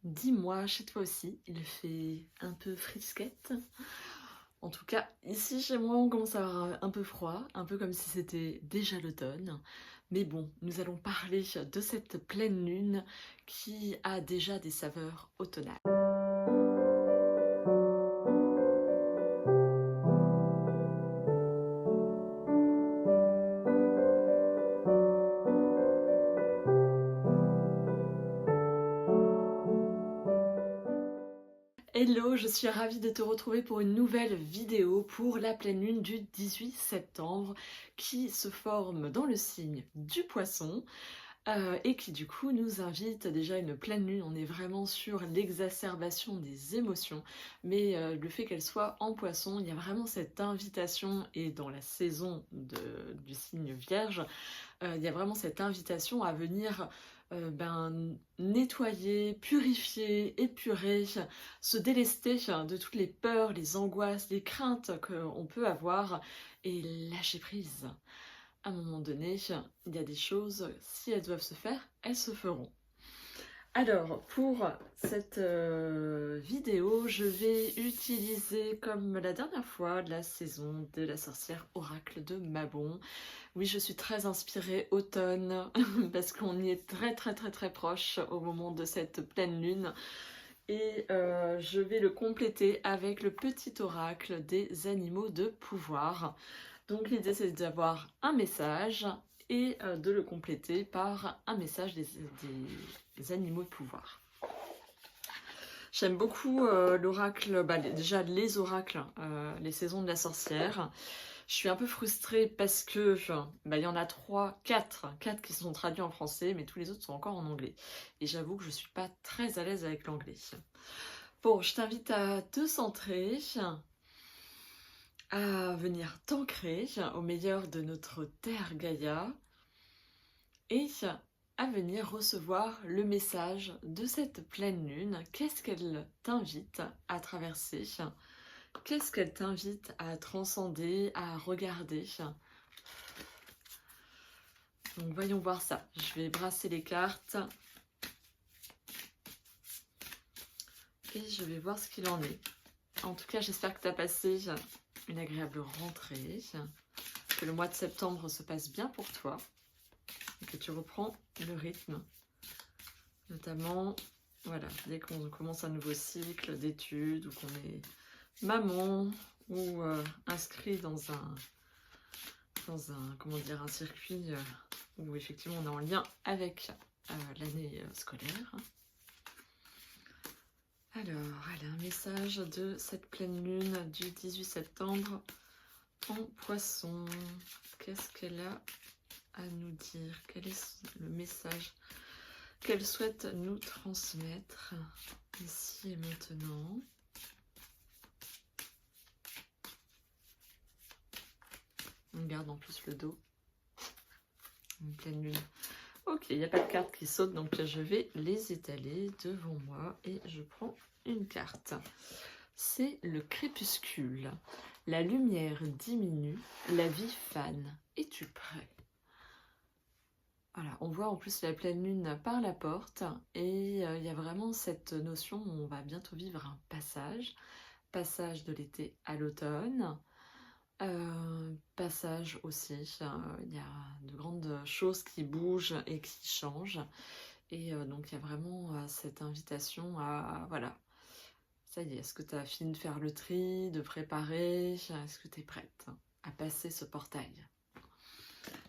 Dis-moi, chez toi aussi, il fait un peu frisquette? En tout cas, ici chez moi, on commence à avoir un peu froid, un peu comme si c'était déjà l'automne. Mais bon, nous allons parler de cette pleine lune qui a déjà des saveurs automnales. Hello, je suis ravie de te retrouver pour une nouvelle vidéo pour la pleine lune du 18 septembre qui se forme dans le signe du poisson. Et qui du coup nous invite déjà une pleine lune, on est vraiment sur l'exacerbation des émotions, mais le fait qu'elle soit en poisson, il y a vraiment cette invitation, et dans la saison du signe vierge, il y a vraiment cette invitation à venir nettoyer, purifier, épurer, se délester de toutes les peurs, les angoisses, les craintes qu'on peut avoir et lâcher prise. À un moment donné, il y a des choses, si elles doivent se faire, elles se feront. Alors, pour cette vidéo, je vais utiliser, comme la dernière fois, la saison de la sorcière oracle de Mabon. Oui, je suis très inspirée automne, parce qu'on y est très proche au moment de cette pleine lune. Et je vais le compléter avec le petit oracle des animaux de pouvoir. Donc l'idée c'est d'avoir un message et de le compléter par un message des animaux de pouvoir. J'aime beaucoup l'oracle, déjà les oracles, les saisons de la sorcière. Je suis un peu frustrée parce que il y en a 4 qui sont traduits en français, mais tous les autres sont encore en anglais. Et j'avoue que je suis pas très à l'aise avec l'anglais. Bon, je t'invite à te centrer, à venir t'ancrer au meilleur de notre terre Gaïa et à venir recevoir le message de cette pleine lune. Qu'est-ce qu'elle t'invite à traverser? Qu'est-ce qu'elle t'invite à transcender, à regarder? Donc voyons voir ça. Je vais brasser les cartes et je vais voir ce qu'il en est. En tout cas, j'espère que tu as passé une agréable rentrée, que le mois de septembre se passe bien pour toi et que tu reprends le rythme. Notamment, voilà, dès qu'on commence un nouveau cycle d'études ou qu'on est maman ou inscrit dans un comment dire, un circuit où effectivement on est en lien avec l'année scolaire. Alors, allez, un message de cette pleine lune du 18 septembre en poisson. Qu'est-ce qu'elle a à nous dire? Quel est le message qu'elle souhaite nous transmettre ici et maintenant? On garde en plus le dos. Une pleine lune. Ok, il n'y a pas de carte qui saute, donc je vais les étaler devant moi et je prends une carte. C'est le crépuscule. La lumière diminue, la vie fane. Es-tu prêt? Voilà, on voit en plus la pleine lune par la porte et il y a vraiment cette notion où on va bientôt vivre un passage de l'été à l'automne. Passage aussi, il y a de grandes choses qui bougent et qui changent. Et donc il y a vraiment cette invitation à, voilà, ça y est, est-ce que tu as fini de faire le tri, de préparer? Est-ce que tu es prête à passer ce portail?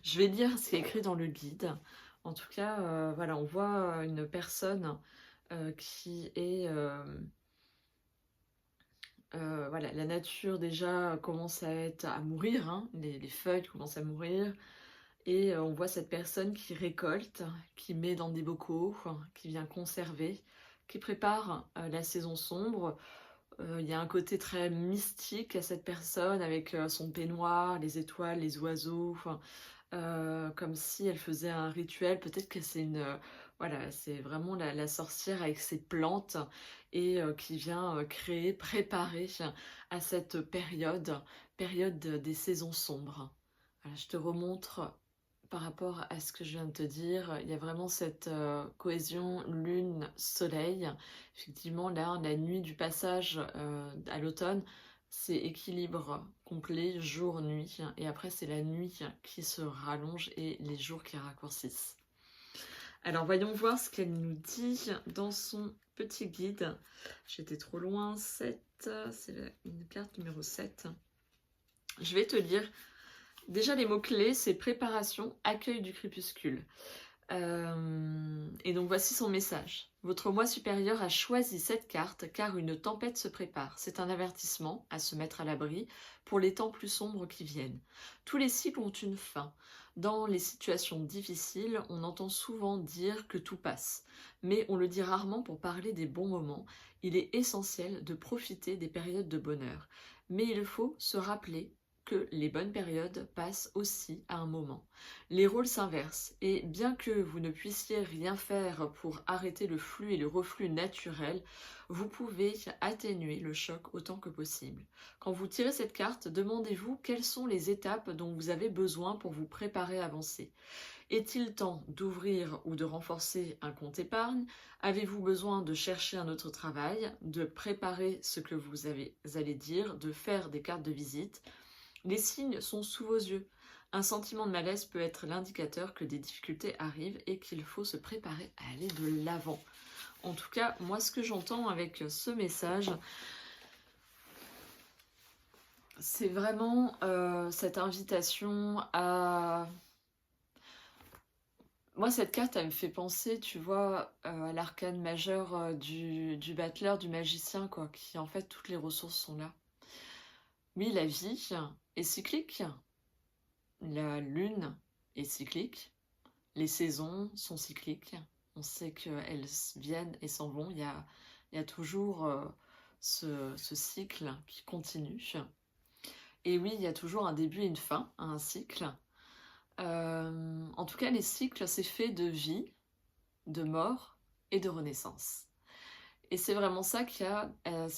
Je vais lire ce qui est écrit dans le guide. En tout cas, voilà, on voit une personne qui est... voilà, la nature déjà commence à mourir, hein, les feuilles commencent à mourir, et on voit cette personne qui récolte, qui met dans des bocaux, qui vient conserver, qui prépare la saison sombre. Il y a un côté très mystique à cette personne avec son peignoir, les étoiles, les oiseaux, comme si elle faisait un rituel. Peut-être que c'est voilà, c'est vraiment la sorcière avec ses plantes et qui vient créer, préparer à cette période des saisons sombres. Voilà, je te remontre par rapport à ce que je viens de te dire. Il y a vraiment cette cohésion lune-soleil. Effectivement, là, la nuit du passage à l'automne, c'est équilibre complet, jour-nuit. Et après, c'est la nuit qui se rallonge et les jours qui raccourcissent. Alors, voyons voir ce qu'elle nous dit dans son petit guide. J'étais trop loin, 7, c'est une carte numéro 7. Je vais te lire. Déjà, les mots-clés, c'est préparation, accueil du crépuscule. Et donc, voici son message. Votre moi supérieur a choisi cette carte car une tempête se prépare. C'est un avertissement à se mettre à l'abri pour les temps plus sombres qui viennent. Tous les cycles ont une fin. Dans les situations difficiles, on entend souvent dire que tout passe. Mais on le dit rarement pour parler des bons moments. Il est essentiel de profiter des périodes de bonheur. Mais il faut se rappeler que les bonnes périodes passent aussi à un moment. Les rôles s'inversent et bien que vous ne puissiez rien faire pour arrêter le flux et le reflux naturel, vous pouvez atténuer le choc autant que possible. Quand vous tirez cette carte, demandez-vous quelles sont les étapes dont vous avez besoin pour vous préparer à avancer. Est-il temps d'ouvrir ou de renforcer un compte épargne? Avez-vous besoin de chercher un autre travail, de préparer ce que vous allez dire, de faire des cartes de visite? Les signes sont sous vos yeux. Un sentiment de malaise peut être l'indicateur que des difficultés arrivent et qu'il faut se préparer à aller de l'avant. En tout cas, moi, ce que j'entends avec ce message, c'est vraiment cette invitation à... Moi, cette carte, elle me fait penser, tu vois, à l'arcane majeur du battleur, du magicien, quoi, qui, en fait, toutes les ressources sont là. Oui, la vie est cyclique. La lune est cyclique. Les saisons sont cycliques. On sait qu'elles viennent et s'en vont. Il y a toujours ce cycle qui continue. Et oui, il y a toujours un début et une fin à un cycle. En tout cas, les cycles, c'est fait de vie, de mort et de renaissance. Et c'est vraiment ça qu'il y a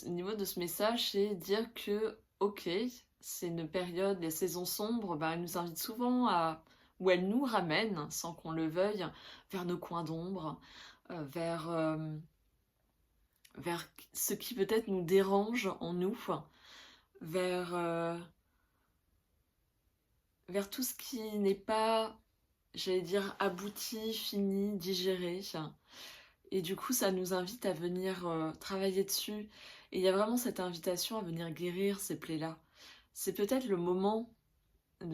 au niveau de ce message, c'est dire que, ok, c'est une période, les saisons sombres, elles nous invitent souvent à, ou elles nous ramènent, sans qu'on le veuille, vers nos coins d'ombre, vers ce qui peut-être nous dérange en nous, vers tout ce qui n'est pas, j'allais dire, abouti, fini, digéré. Et du coup, ça nous invite à venir travailler dessus. Et il y a vraiment cette invitation à venir guérir ces plaies-là. C'est peut-être le moment,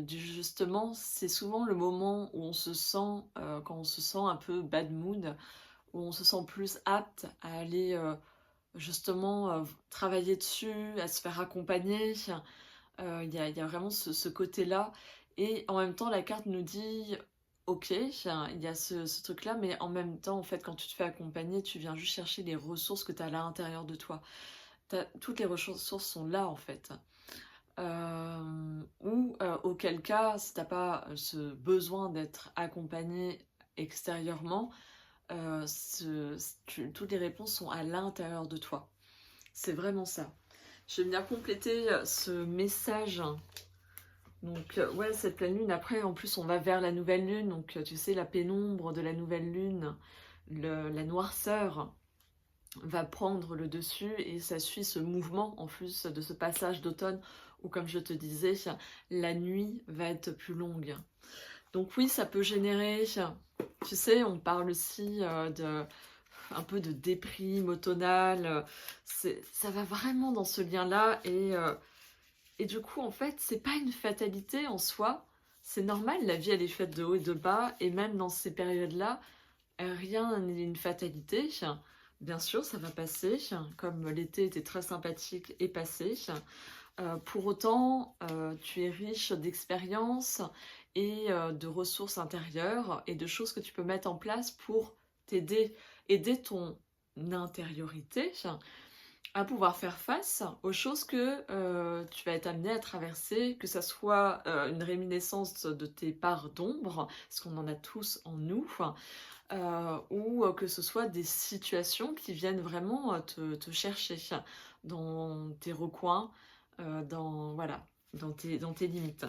justement, c'est souvent le moment où on se sent, quand on se sent un peu bad mood, où on se sent plus apte à aller justement travailler dessus, à se faire accompagner. Il y a vraiment ce côté-là. Et en même temps, la carte nous dit... Ok, il y a ce truc-là, mais en même temps, en fait, quand tu te fais accompagner, tu viens juste chercher les ressources que tu as à l'intérieur de toi. Toutes les ressources sont là, en fait. Auquel cas, si tu n'as pas ce besoin d'être accompagné extérieurement, toutes les réponses sont à l'intérieur de toi. C'est vraiment ça. Je vais bien compléter ce message. Donc ouais, cette pleine lune, après en plus on va vers la nouvelle lune, donc tu sais la pénombre de la nouvelle lune, la noirceur va prendre le dessus et ça suit ce mouvement en plus de ce passage d'automne où comme je te disais, la nuit va être plus longue. Donc oui, ça peut générer, tu sais, on parle aussi un peu de déprime automnale, ça va vraiment dans ce lien-là et du coup, en fait, c'est pas une fatalité en soi. C'est normal, la vie, elle est faite de haut et de bas. Et même dans ces périodes-là, rien n'est une fatalité. Bien sûr, ça va passer, comme l'été était très sympathique et passé. Pour autant, tu es riche d'expériences et de ressources intérieures et de choses que tu peux mettre en place pour t'aider, aider ton intériorité à pouvoir faire face aux choses que tu vas être amené à traverser, que ça soit une réminiscence de tes parts d'ombre, parce qu'on en a tous en nous, ou que ce soit des situations qui viennent vraiment te chercher dans tes recoins, dans tes limites.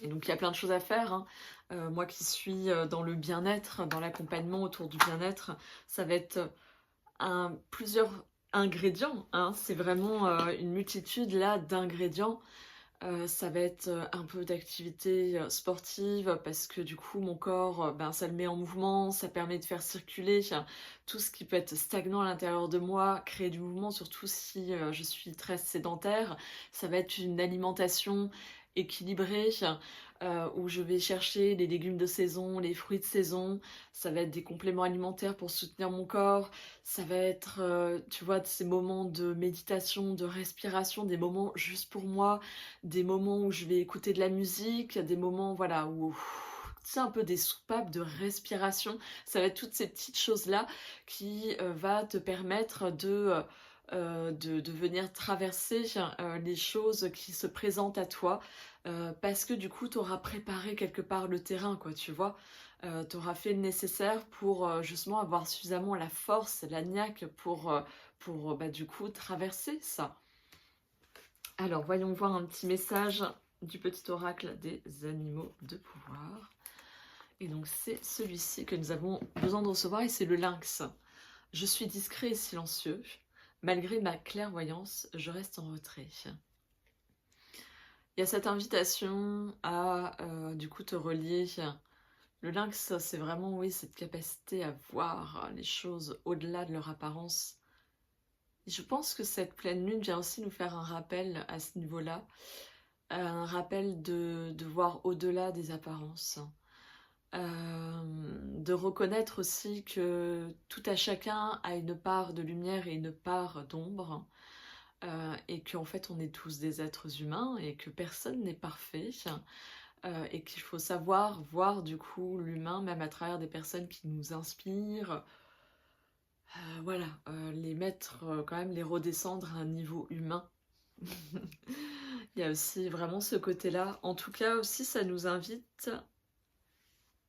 Et donc il y a plein de choses à faire, hein. Moi qui suis dans le bien-être, dans l'accompagnement autour du bien-être, ça va être plusieurs ingrédients, hein. C'est vraiment une multitude là d'ingrédients. Ça va être un peu d'activité sportive parce que du coup mon corps, ben, ça le met en mouvement, ça permet de faire circuler tout ce qui peut être stagnant à l'intérieur de moi, créer du mouvement, surtout si je suis très sédentaire. Ça va être une alimentation équilibrée où je vais chercher les légumes de saison, les fruits de saison. Ça va être des compléments alimentaires pour soutenir mon corps. Ça va être, tu vois, ces moments de méditation, de respiration, des moments juste pour moi, des moments où je vais écouter de la musique, des moments, voilà, où c'est un peu des soupapes de respiration. Ça va être toutes ces petites choses-là qui va te permettre de venir traverser les choses qui se présentent à toi parce que du coup, tu auras préparé quelque part le terrain, quoi, tu vois. Tu auras fait le nécessaire pour justement avoir suffisamment la force, la niaque pour bah, du coup traverser ça. Alors, voyons voir un petit message du petit oracle des animaux de pouvoir. Et donc, c'est celui-ci que nous avons besoin de recevoir et c'est le lynx. Je suis discret et silencieux. Malgré ma clairvoyance, je reste en retrait. Il y a cette invitation à du coup te relier. Le lynx, c'est vraiment, oui, cette capacité à voir les choses au-delà de leur apparence. Et je pense que cette pleine lune vient aussi nous faire un rappel à ce niveau-là, un rappel de voir au-delà des apparences, de reconnaître aussi que tout à chacun a une part de lumière et une part d'ombre, et qu'en fait on est tous des êtres humains et que personne n'est parfait. Et qu'il faut savoir voir du coup l'humain même à travers des personnes qui nous inspirent, voilà, les mettre quand même, les redescendre à un niveau humain. Il y a aussi vraiment ce côté-là. En tout cas aussi ça nous invite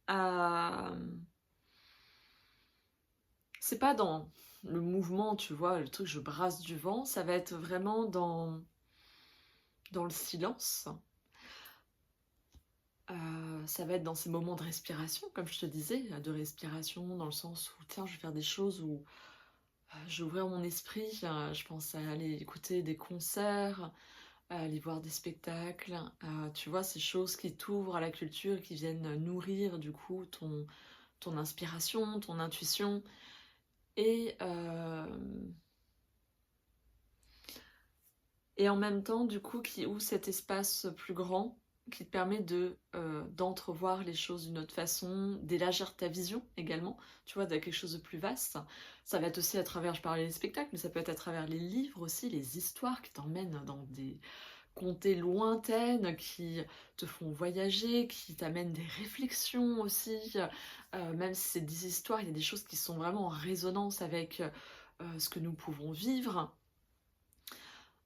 à... C'est pas dans le mouvement, tu vois, le truc je brasse du vent, ça va être vraiment dans le silence. Ça va être dans ces moments de respiration, comme je te disais, de respiration dans le sens où tiens, je vais faire des choses où je vais ouvrir mon esprit, je pense à aller écouter des concerts, à aller voir des spectacles, tu vois, ces choses qui t'ouvrent à la culture, qui viennent nourrir du coup ton inspiration, ton intuition, et en même temps du coup qui ouvre cet espace plus grand qui te permet d'entrevoir les choses d'une autre façon, d'élargir ta vision également, tu vois, de quelque chose de plus vaste. Ça va être aussi à travers, je parlais des spectacles, mais ça peut être à travers les livres aussi, les histoires qui t'emmènent dans des contrées lointaines, qui te font voyager, qui t'amènent des réflexions aussi, même si c'est des histoires, il y a des choses qui sont vraiment en résonance avec ce que nous pouvons vivre.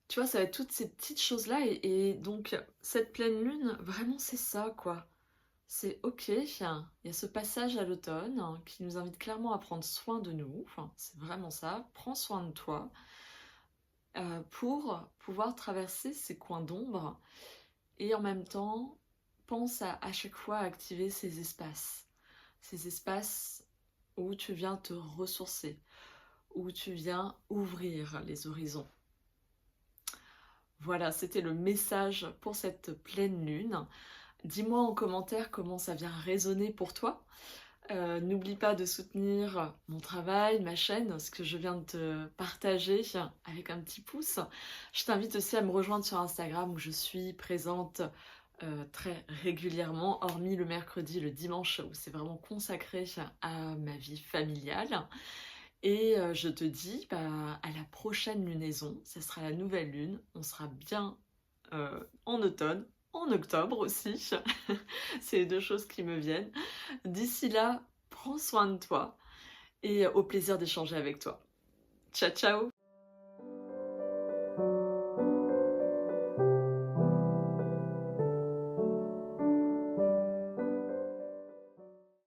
Tu vois, ça va être toutes ces petites choses-là, et donc cette pleine lune, vraiment c'est ça, quoi. C'est ok, il y a ce passage à l'automne qui nous invite clairement à prendre soin de nous, enfin, c'est vraiment ça, prends soin de toi, pour pouvoir traverser ces coins d'ombre, et en même temps, pense à chaque fois à activer ces espaces où tu viens te ressourcer, où tu viens ouvrir les horizons. Voilà, c'était le message pour cette pleine lune. Dis-moi en commentaire comment ça vient résonner pour toi. N'oublie pas de soutenir mon travail, ma chaîne, ce que je viens de te partager avec un petit pouce. Je t'invite aussi à me rejoindre sur Instagram où je suis présente très régulièrement, hormis le mercredi, le dimanche où c'est vraiment consacré à ma vie familiale. Et je te dis à la prochaine lunaison, ça sera la nouvelle lune, on sera bien en automne, en octobre aussi, c'est les deux choses qui me viennent. D'ici là, prends soin de toi et au plaisir d'échanger avec toi. Ciao ciao!